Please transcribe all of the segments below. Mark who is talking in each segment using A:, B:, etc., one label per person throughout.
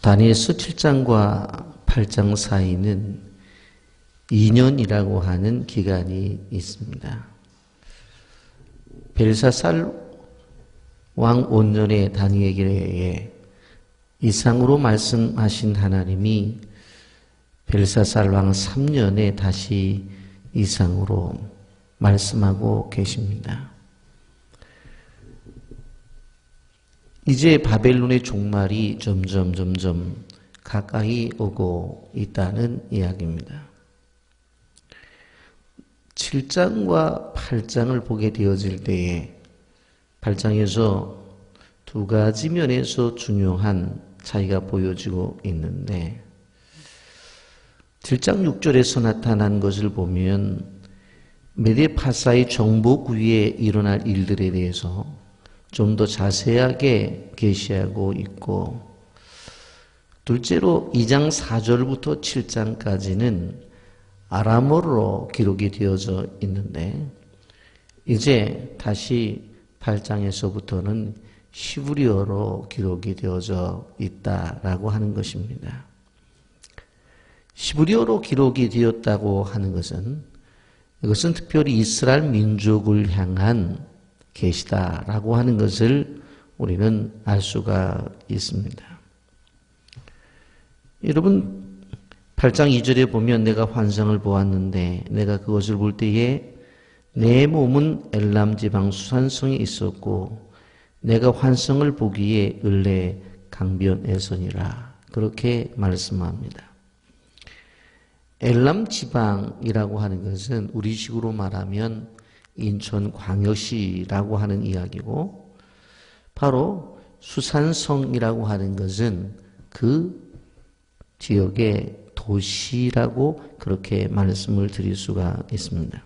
A: 다니엘서 7장과 8장 사이는 2년이라고 하는 기간이 있습니다. 벨사살 왕 5년의 다니엘에게 이상으로 말씀하신 하나님이 벨사살 왕 3년에 다시 이상으로 말씀하고 계십니다. 이제 바벨론의 종말이 점점 가까이 오고 있다는 이야기입니다. 7장과 8장을 보게 되어질 때에 8장에서 두 가지 면에서 중요한 차이가 보여지고 있는데 7장 6절에서 나타난 것을 보면 메데파사의 정복 위에 일어날 일들에 대해서 좀 더 자세하게 계시하고 있고, 둘째로 2장 4절부터 7장까지는 아람어로 기록이 되어져 있는데 이제 다시 8장에서부터는 히브리어로 기록이 되어져 있다라고 하는 것입니다. 히브리어로 기록이 되었다고 하는 것은 이것은 특별히 이스라엘 민족을 향한 계시다라고 하는 것을 우리는 알 수가 있습니다. 여러분 8장 2절에 보면 내가 환상을 보았는데 내가 그것을 볼 때에 내 몸은 엘람 지방 수산성에 있었고 내가 환상을 보기에 을레 강변에서니라 그렇게 말씀합니다. 엘람 지방이라고 하는 것은 우리식으로 말하면 인천광역시라고 하는 이야기고 바로 수산성이라고 하는 것은 그 지역의 도시라고 그렇게 말씀을 드릴 수가 있습니다.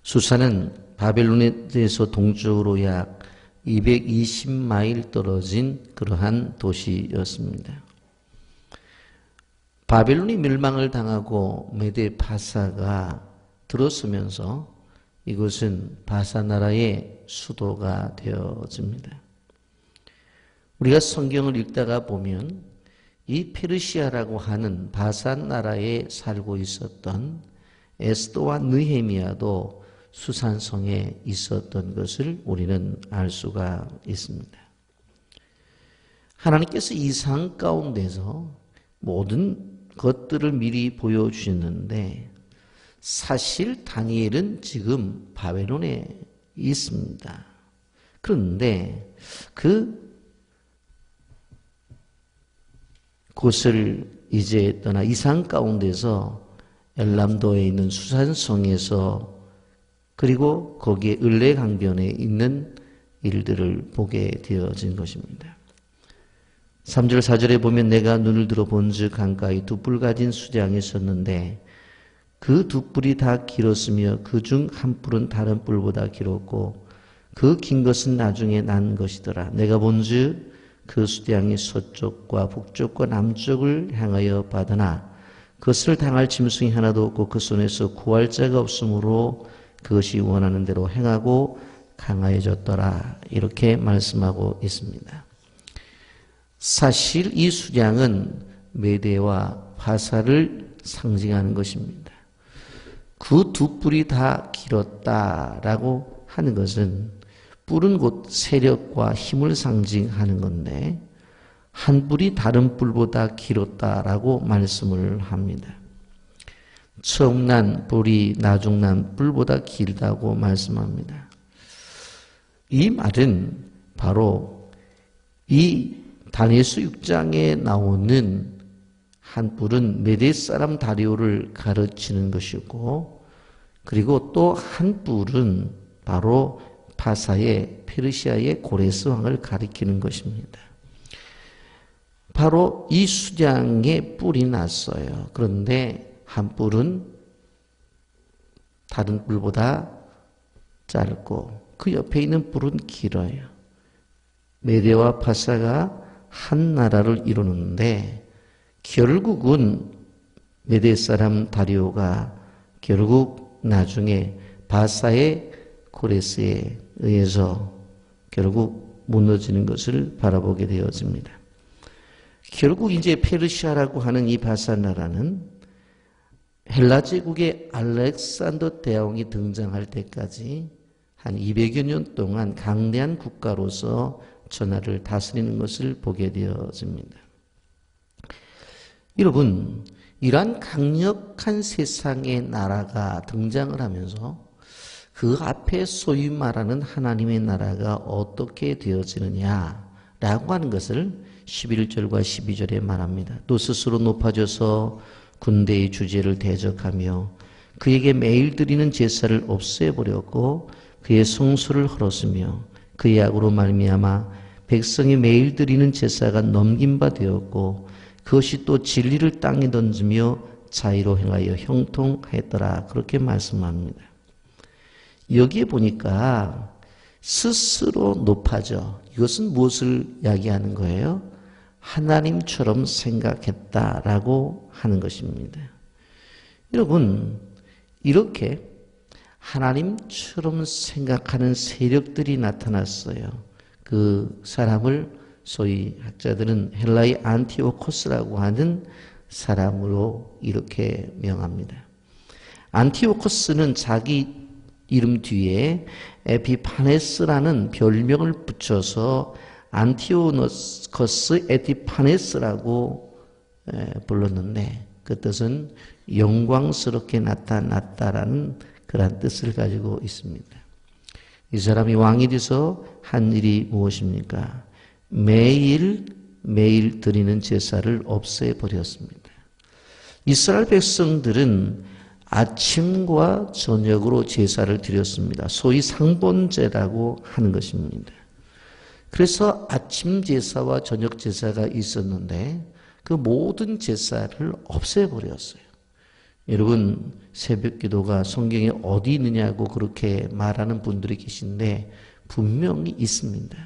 A: 수산은 바벨론에서 동쪽으로 약 220마일 떨어진 그러한 도시였습니다. 바벨론이 멸망을 당하고 메데파사가 들어서면서 이곳은 바사 나라의 수도가 되어집니다. 우리가 성경을 읽다가 보면 이 페르시아라고 하는 바사 나라에 살고 있었던 에스더와 느헤미야도 수산성에 있었던 것을 우리는 알 수가 있습니다. 하나님께서 이상 가운데서 모든 것들을 미리 보여주셨는데 사실 다니엘은 지금 바벨론에 있습니다. 그런데 그곳을 이제 떠나 이상 가운데서 엘람도에 있는 수산성에서 그리고 거기에 을레 강변에 있는 일들을 보게 되어진 것입니다. 3절 4절에 보면 내가 눈을 들어 본즉 강가에 두 뿔 가진 수장이 섰는데 그 두 뿔이 다 길었으며 그 중 한 뿔은 다른 뿔보다 길었고 그 긴 것은 나중에 난 것이더라. 내가 본즉 그 수장이 서쪽과 북쪽과 남쪽을 향하여 받으나 그것을 당할 짐승이 하나도 없고 그 손에서 구할 자가 없으므로 그것이 원하는 대로 행하고 강하여졌더라. 이렇게 말씀하고 있습니다. 사실 이 수장은 메대와 바사를 상징하는 것입니다. 그 두 뿔이 다 길었다라고 하는 것은 뿔은 곧 세력과 힘을 상징하는 건데 한 뿔이 다른 뿔보다 길었다라고 말씀을 합니다. 처음 난 뿔이 나중 난 뿔보다 길다고 말씀합니다. 이 말은 바로 이 다니엘서 6장에 나오는 한 뿔은 메대 사람 다리오를 가르치는 것이고 그리고 또 한 뿔은 바로 바사의 페르시아의 고레스 왕을 가리키는 것입니다. 바로 이 수장에 뿔이 났어요. 그런데 한 뿔은 다른 뿔보다 짧고 그 옆에 있는 뿔은 길어요. 메대와 바사가 한 나라를 이루는데 결국은 메대 사람 다리오가 결국 나중에 바사의 고레스에 의해서 결국 무너지는 것을 바라보게 되어집니다. 결국 이제 페르시아라고 하는 이 바사나라는 헬라 제국의 알렉산더 대왕이 등장할 때까지 한 200여 년 동안 강대한 국가로서 전하를 다스리는 것을 보게 되어집니다. 여러분, 이러한 강력한 세상의 나라가 등장을 하면서 그 앞에 소위 말하는 하나님의 나라가 어떻게 되어지느냐라고 하는 것을 11절과 12절에 말합니다. 또 스스로 높아져서 군대의 주제를 대적하며 그에게 매일 드리는 제사를 없애버렸고 그의 성소를 헐었으며 그의 악으로 말미암아 백성이 매일 드리는 제사가 넘긴 바 되었고 그것이 또 진리를 땅에 던지며 자의로 행하여 형통하였더라. 그렇게 말씀합니다. 여기에 보니까 스스로 높아져. 이것은 무엇을 이야기하는 거예요? 하나님처럼 생각했다라고 하는 것입니다. 여러분, 이렇게 하나님처럼 생각하는 세력들이 나타났어요. 그 사람을 소위 학자들은 헬라의 안티오코스라고 하는 사람으로 이렇게 명합니다. 안티오코스는 자기 이름 뒤에 에피파네스라는 별명을 붙여서 안티오코스 에피파네스라고 불렀는데 그 뜻은 영광스럽게 나타났다라는 그런 뜻을 가지고 있습니다. 이 사람이 왕이 돼서 한 일이 무엇입니까? 매일 드리는 제사를 없애버렸습니다. 이스라엘 백성들은 아침과 저녁으로 제사를 드렸습니다. 소위 상본제라고 하는 것입니다. 그래서 아침 제사와 저녁 제사가 있었는데 그 모든 제사를 없애버렸어요. 여러분, 새벽 기도가 성경에 어디 있느냐고 그렇게 말하는 분들이 계신데 분명히 있습니다.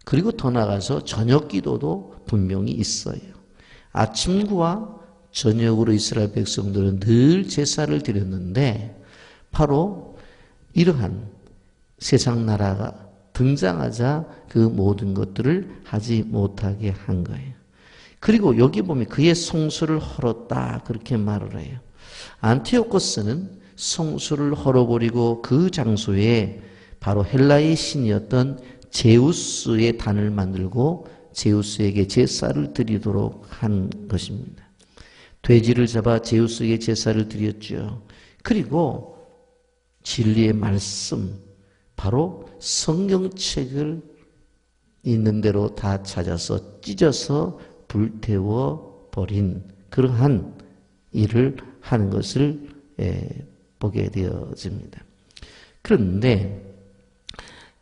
A: 그리고 더 나아가서 저녁 기도도 분명히 있어요. 아침과 저녁으로 이스라엘 백성들은 늘 제사를 드렸는데 바로 이러한 세상 나라가 등장하자 그 모든 것들을 하지 못하게 한 거예요. 그리고 여기 보면 그의 성소를 헐었다 그렇게 말을 해요. 안티오코스는 성소를 헐어버리고 그 장소에 바로 헬라의 신이었던 제우스의 단을 만들고 제우스에게 제사를 드리도록 한 것입니다. 돼지를 잡아 제우스에게 제사를 드렸죠. 그리고 진리의 말씀, 바로 성경책을 있는 대로 다 찾아서 찢어서 불태워 버린 그러한 일을 하는 것을 보게 되어집니다. 그런데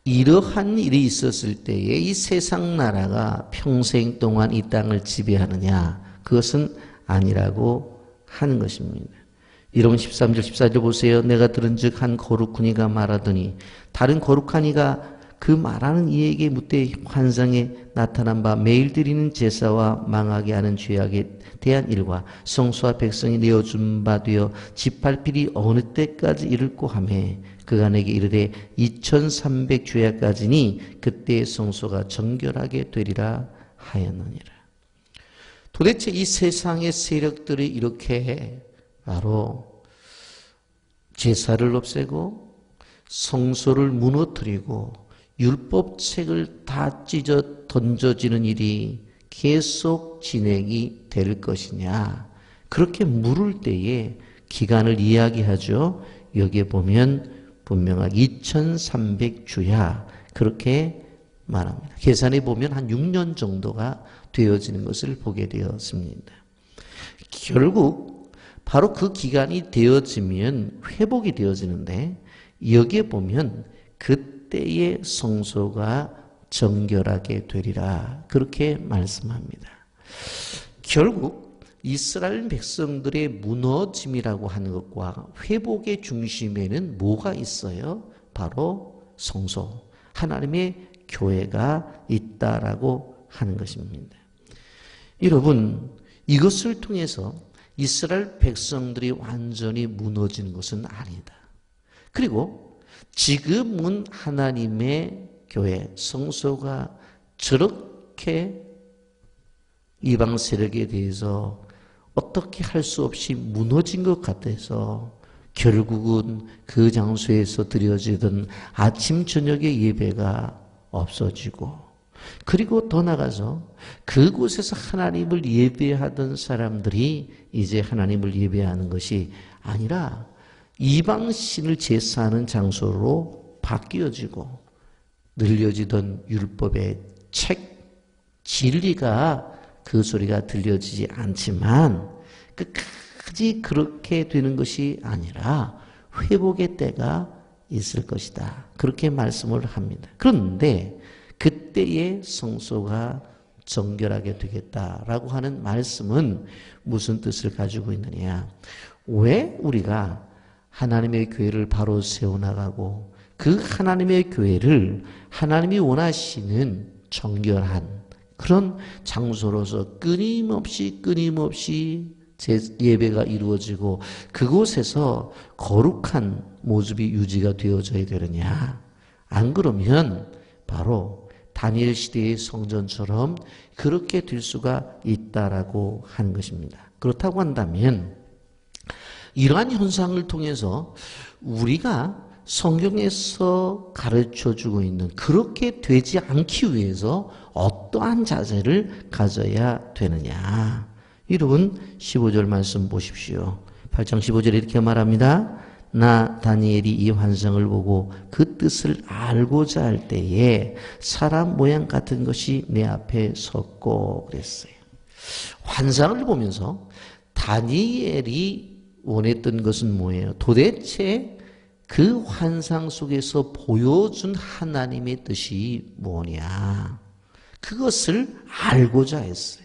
A: 이러한 일이 있었을 때에 이 세상 나라가 평생 동안 이 땅을 지배하느냐? 그것은 아니라고 하는 것입니다. 여러분 13절 14절 보세요. 내가 들은즉 한 거룩한 이가 말하더니 다른 거룩한 이가 그 말하는 이에게 묻되 환상에 나타난 바 매일 드리는 제사와 망하게 하는 죄악에 대한 일과 성소와 백성이 내어준 바 되어 지팔필이 어느 때까지 이를꼬 하매 그가 내게 이르되 2300 죄악까지니 그때의 성소가 정결하게 되리라 하였느니라. 도대체 이 세상의 세력들이 이렇게 바로 제사를 없애고 성소를 무너뜨리고 율법책을 다 찢어 던져지는 일이 계속 진행이 될 것이냐. 그렇게 물을 때에 기간을 이야기하죠. 여기에 보면 분명하게 2300 주야 그렇게 말합니다. 계산해 보면 한 6년 정도가 되어지는 것을 보게 되었습니다. 결국 바로 그 기간이 되어지면 회복이 되어지는데 여기에 보면 그때의 성소가 정결하게 되리라 그렇게 말씀합니다. 결국 이스라엘 백성들의 무너짐이라고 하는 것과 회복의 중심에는 뭐가 있어요? 바로 성소, 하나님의 교회가 있다라고 하는 것입니다. 여러분, 이것을 통해서 이스라엘 백성들이 완전히 무너진 것은 아니다. 그리고 지금은 하나님의 교회, 성소가 저렇게 이방 세력에 대해서 어떻게 할 수 없이 무너진 것 같아서 결국은 그 장소에서 드려지던 아침 저녁의 예배가 없어지고, 그리고 더 나가서 그곳에서 하나님을 예배하던 사람들이 이제 하나님을 예배하는 것이 아니라 이방신을 제사하는 장소로 바뀌어지고, 늘려지던 율법의 책, 진리가 그 소리가 들려지지 않지만 끝까지 그렇게 되는 것이 아니라 회복의 때가 있을 것이다. 그렇게 말씀을 합니다. 그런데 그때의 성소가 정결하게 되겠다라고 하는 말씀은 무슨 뜻을 가지고 있느냐? 왜 우리가 하나님의 교회를 바로 세워나가고 그 하나님의 교회를 하나님이 원하시는 정결한 그런 장소로서 끊임없이 예배가 이루어지고 그곳에서 거룩한 모습이 유지가 되어져야 되느냐? 안 그러면 바로 다니엘 시대의 성전처럼 그렇게 될 수가 있다라고 하는 것입니다. 그렇다고 한다면 이러한 현상을 통해서 우리가 성경에서 가르쳐주고 있는 그렇게 되지 않기 위해서 어떠한 자세를 가져야 되느냐? 여러분 15절 말씀 보십시오. 8장 15절에 이렇게 말합니다. 나 다니엘이 이 환상을 보고 그 뜻을 알고자 할 때에 사람 모양 같은 것이 내 앞에 섰고 그랬어요. 환상을 보면서 다니엘이 원했던 것은 뭐예요? 도대체 그 환상 속에서 보여준 하나님의 뜻이 뭐냐? 그것을 알고자 했어요.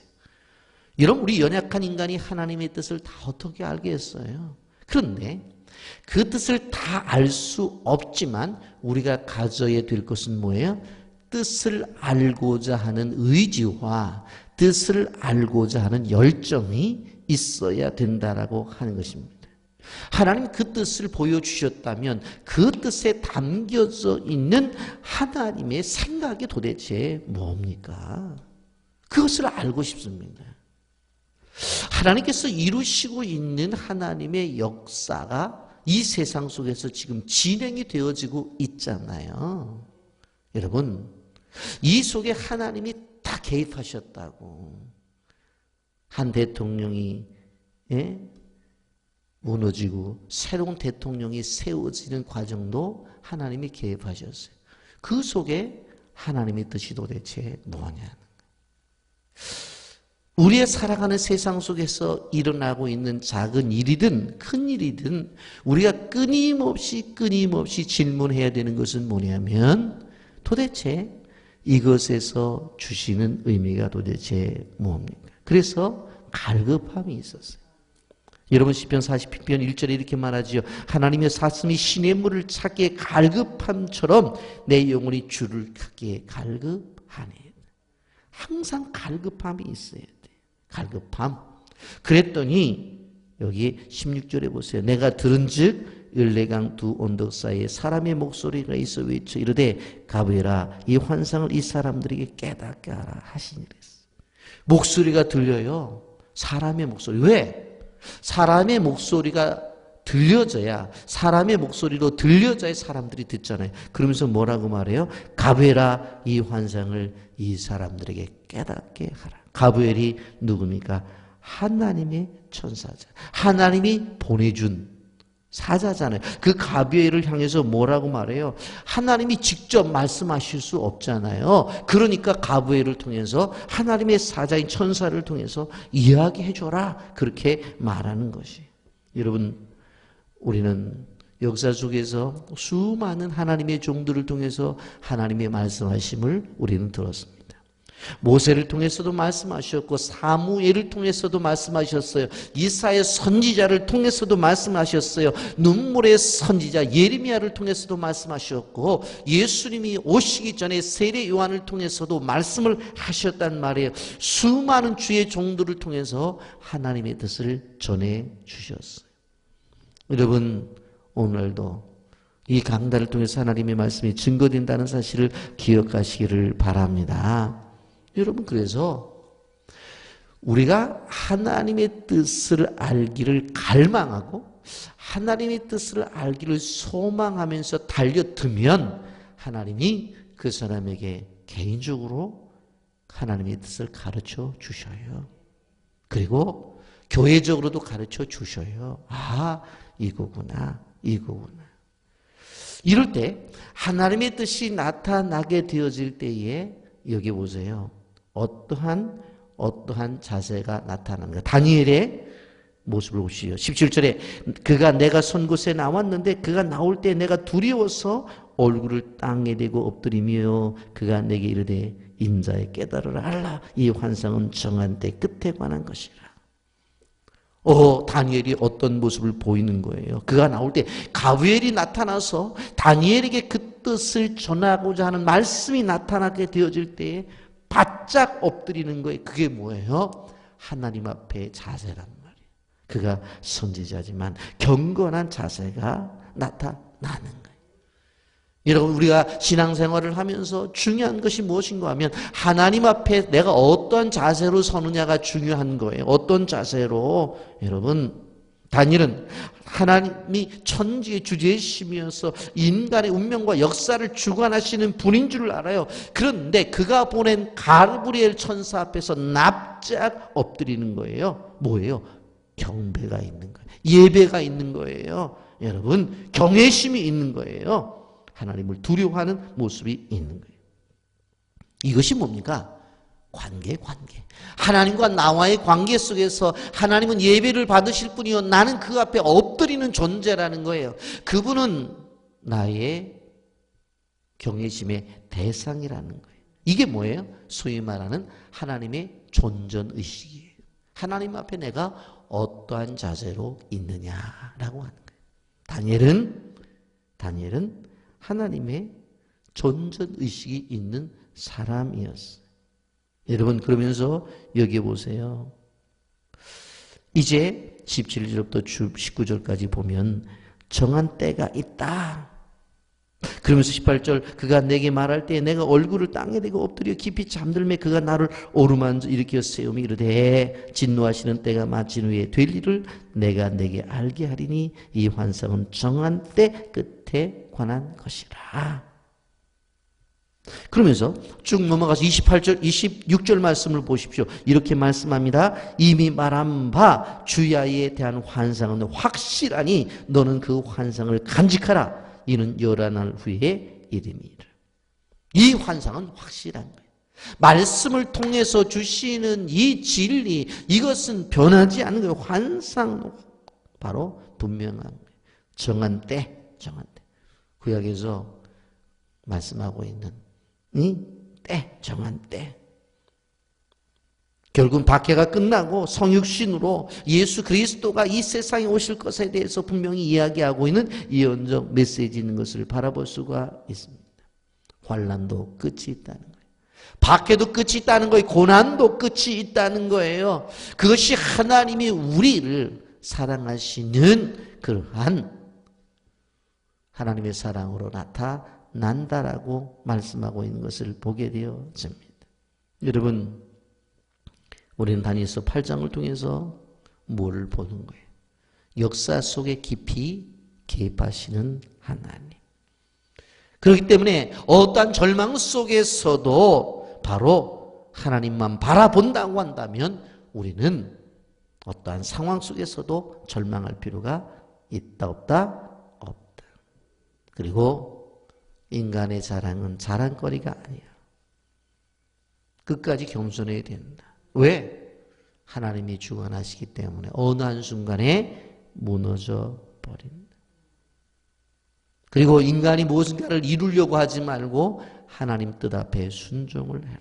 A: 여러분, 우리 연약한 인간이 하나님의 뜻을 다 어떻게 알겠어요? 그런데 그 뜻을 다 알 수 없지만 우리가 가져야 될 것은 뭐예요? 뜻을 알고자 하는 의지와 뜻을 알고자 하는 열정이 있어야 된다라고 하는 것입니다. 하나님 그 뜻을 보여주셨다면 그 뜻에 담겨져 있는 하나님의 생각이 도대체 뭡니까? 그것을 알고 싶습니다. 하나님께서 이루시고 있는 하나님의 역사가 이 세상 속에서 지금 진행이 되어지고 있잖아요. 여러분, 이 속에 하나님이 다 개입하셨다고. 한 대통령이 무너지고 새로운 대통령이 세워지는 과정도 하나님이 개입하셨어요. 그 속에 하나님의 뜻이 도대체 뭐냐는 거예요. 우리의 살아가는 세상 속에서 일어나고 있는 작은 일이든 큰 일이든 우리가 끊임없이 질문해야 되는 것은 뭐냐면 도대체 이것에서 주시는 의미가 도대체 뭡니까? 그래서 갈급함이 있었어요. 여러분 시편 40편 1절에 이렇게 말하지요. 하나님의 사슴이 시냇물을 찾기에 갈급함처럼 내 영혼이 주를 찾기에 갈급하네. 항상 갈급함이 있어야 돼. 갈급함. 그랬더니 여기 16절에 보세요. 내가 들은즉 을레강 두 언덕 사이에 사람의 목소리가 있어 외쳐 이르되 가브에라 이 환상을 이 사람들에게 깨닫게 하라 하시니라. 목소리가 들려요. 사람의 목소리. 왜? 사람의 목소리가 들려져야 사람의 목소리로 들려져야 사람들이 듣잖아요. 그러면서 뭐라고 말해요? 가브에라 이 환상을 이 사람들에게 깨닫게 하라. 가브엘이 누굽니까? 하나님의 천사자. 하나님이 보내준 사자잖아요. 그 가브엘을 향해서 뭐라고 말해요? 하나님이 직접 말씀하실 수 없잖아요. 그러니까 가브엘을 통해서 하나님의 사자인 천사를 통해서 이야기해줘라. 그렇게 말하는 것이. 여러분, 우리는 역사 속에서 수많은 하나님의 종들을 통해서 하나님의 말씀하심을 우리는 들었습니다. 모세를 통해서도 말씀하셨고 사무엘을 통해서도 말씀하셨어요. 이사야 선지자를 통해서도 말씀하셨어요. 눈물의 선지자 예레미야를 통해서도 말씀하셨고 예수님이 오시기 전에 세례 요한을 통해서도 말씀을 하셨단 말이에요. 수많은 주의 종들을 통해서 하나님의 뜻을 전해 주셨어요. 여러분, 오늘도 이 강단을 통해서 하나님의 말씀이 증거된다는 사실을 기억하시기를 바랍니다. 여러분, 그래서 우리가 하나님의 뜻을 알기를 갈망하고 하나님의 뜻을 알기를 소망하면서 달려들면 하나님이 그 사람에게 개인적으로 하나님의 뜻을 가르쳐 주셔요. 그리고 교회적으로도 가르쳐 주셔요. 아, 이거구나, 이거구나. 이럴 때 하나님의 뜻이 나타나게 되어질 때에 여기 보세요. 어떠한 자세가 나타납니다. 다니엘의 모습을 보시죠. 17절에 그가 내가 선 곳에 나왔는데 그가 나올 때 내가 두려워서 얼굴을 땅에 대고 엎드리며 그가 내게 이르되 인자의 깨달으라 알라 이 환상은 정한 때 끝에 관한 것이라. 다니엘이 어떤 모습을 보이는 거예요. 그가 나올 때 가브리엘이 나타나서 다니엘에게 그 뜻을 전하고자 하는 말씀이 나타나게 되어질 때에 바짝 엎드리는 거예요. 그게 뭐예요? 하나님 앞에 자세란 말이에요. 그가 선지자지만 경건한 자세가 나타나는 거예요. 여러분, 우리가 신앙생활을 하면서 중요한 것이 무엇인가 하면 하나님 앞에 내가 어떤 자세로 서느냐가 중요한 거예요. 어떤 자세로. 여러분, 다니엘은 하나님이 천지의 주제이시면서 인간의 운명과 역사를 주관하시는 분인 줄 알아요. 그런데 그가 보낸 가브리엘 천사 앞에서 납작 엎드리는 거예요. 뭐예요? 경배가 있는 거예요. 예배가 있는 거예요. 여러분, 경외심이 있는 거예요. 하나님을 두려워하는 모습이 있는 거예요. 이것이 뭡니까? 관계. 하나님과 나와의 관계 속에서 하나님은 예배를 받으실 분이요 나는 그 앞에 엎드리는 존재라는 거예요. 그분은 나의 경외심의 대상이라는 거예요. 이게 뭐예요? 소위 말하는 하나님의 존전의식이에요. 하나님 앞에 내가 어떠한 자세로 있느냐라고 하는 거예요. 다니엘은 하나님의 존전의식이 있는 사람이었어요. 여러분, 그러면서 여기 보세요. 이제 17절부터 19절까지 보면 정한 때가 있다. 그러면서 18절 그가 내게 말할 때 내가 얼굴을 땅에 대고 엎드려 깊이 잠들매 그가 나를 오르만져 일으켜 세우며 이르되 진노하시는 때가 마친 후에 될 일을 내가 내게 알게 하리니 이 환상은 정한 때 끝에 관한 것이라. 그러면서 쭉 넘어가서 28절, 26절 말씀을 보십시오. 이렇게 말씀합니다. 이미 말한 바 주야에 대한 환상은 확실하니 너는 그 환상을 간직하라. 이는 열한 날 후에 이름이라. 이 환상은 확실한 거예요. 말씀을 통해서 주시는 이 진리, 이것은 변하지 않는 거예요. 환상 바로 분명한 거예요. 정한 때. 구약에서 말씀하고 있는 이 때, 정한 때. 결국 박해가 끝나고 성육신으로 예수 그리스도가 이 세상에 오실 것에 대해서 분명히 이야기하고 있는 예언적 메시지 있는 것을 바라볼 수가 있습니다. 환난도 끝이 있다는 거예요. 박해도 끝이 있다는 거예요. 고난도 끝이 있다는 거예요. 그것이 하나님이 우리를 사랑하시는 그러한 하나님의 사랑으로 나타난다라고 말씀하고 있는 것을 보게 되어집니다. 여러분, 우리는 다니엘서 8장을 통해서 뭘 보는 거예요? 역사 속에 깊이 개입하시는 하나님. 그렇기 때문에 어떠한 절망 속에서도 바로 하나님만 바라본다고 한다면 우리는 어떠한 상황 속에서도 절망할 필요가 있다 없다? 없다. 그리고 인간의 자랑은 자랑거리가 아니야. 끝까지 겸손해야 된다. 왜? 하나님이 주관하시기 때문에 어느 한순간에 무너져 버린다. 그리고 인간이 무엇인가를 이루려고 하지 말고 하나님 뜻 앞에 순종을 해라.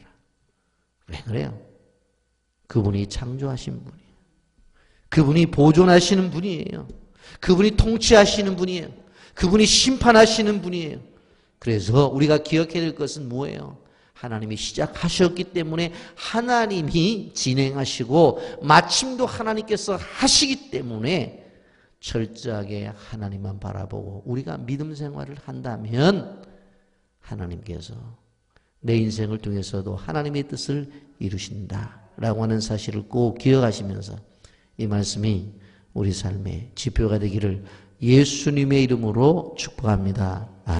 A: 왜 그래요? 그분이 창조하신 분이에요. 그분이 보존하시는 분이에요. 그분이 통치하시는 분이에요. 그분이 심판하시는 분이에요. 그래서 우리가 기억해야 될 것은 뭐예요? 하나님이 시작하셨기 때문에 하나님이 진행하시고 마침도 하나님께서 하시기 때문에 철저하게 하나님만 바라보고 우리가 믿음 생활을 한다면 하나님께서 내 인생을 통해서도 하나님의 뜻을 이루신다. 라고 하는 사실을 꼭 기억하시면서 이 말씀이 우리 삶의 지표가 되기를 예수님의 이름으로 축복합니다.